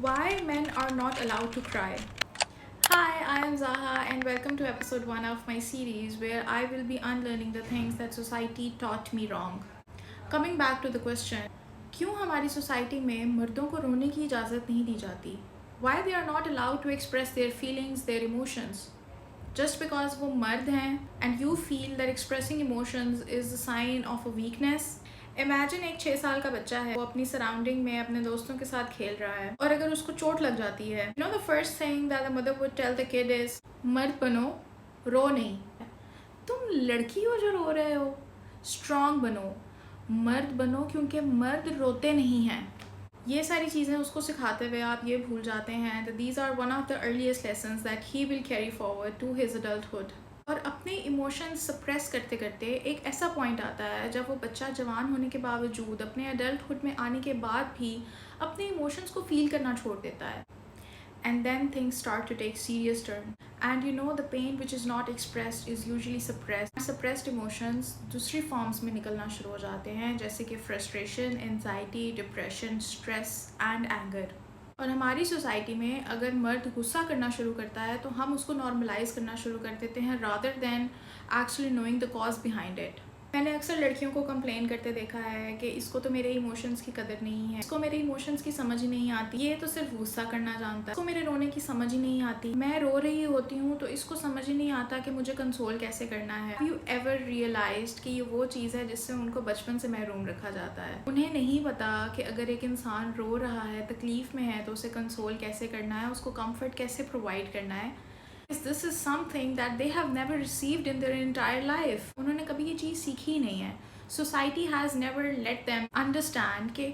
Why men are not allowed to cry. Hi, I am Zaha, and welcome to episode 1 of my series where I will be unlearning the things that society taught me wrong. Coming back to the question, क्यों हमारी society में मर्दों को रोने की इजाज़त नहीं दी जाती? Why they are not allowed to express their feelings, their emotions? Just because वो मर्द हैं and you feel that expressing emotions is a sign of a weakness? Imagine एक 6 साल का बच्चा है, वो अपनी सराउंडिंग में अपने दोस्तों के साथ खेल रहा है और अगर उसको चोट लग जाती है, you know the first thing that the mother would tell the kid is, मर्द बनो, रो नहीं। तुम लड़की हो जो रो रहे हो, स्ट्रॉन्ग बनो, मर्द बनो, क्योंकि मर्द रोते नहीं हैं। ये सारी चीज़ें उसको सिखाते हुए आप ये भूल जाते हैं that these are one of the earliest lessons that he will carry forward to his adulthood. और अपने इमोशंस सप्रेस करते करते एक ऐसा पॉइंट आता है जब वो बच्चा जवान होने के बावजूद अपने अडल्टहुड में आने के बाद भी अपने इमोशंस को फील करना छोड़ देता है। And then things start to take serious turn. And you know the pain which is not expressed is usually suppressed. Suppressed emotions दूसरी forms में निकलना शुरू हो जाते हैं, जैसे कि frustration, anxiety, depression, stress and anger. और हमारी सोसाइटी में अगर मर्द गुस्सा करना शुरू करता है तो हम उसको नॉर्मलाइज करना शुरू कर देते हैं rather than actually knowing the cause behind it. मैंने अक्सर लड़कियों को कंप्लेन करते देखा है कि इसको तो मेरे इमोशंस की कदर नहीं है, इसको मेरे इमोशंस की समझ ही नहीं आती, ये तो सिर्फ गुस्सा करना जानता है, इसको मेरे रोने की समझ ही नहीं आती, मैं रो रही होती हूँ तो इसको समझ ही नहीं आता कि मुझे कंसोल कैसे करना है। यू एवर रियलाइज्ड कि ये वो चीज़ है जिससे उनको बचपन से महरूम रखा जाता है। उन्हें नहीं पता कि अगर एक इंसान रो रहा है, तकलीफ में है, तो उसे कंसोल कैसे करना है, उसको कम्फर्ट कैसे प्रोवाइड करना है। This is something that they have never received in their entire life. उन्होंने कभी ये चीज़ सीखी ही नहीं है. Society has never let them understand कि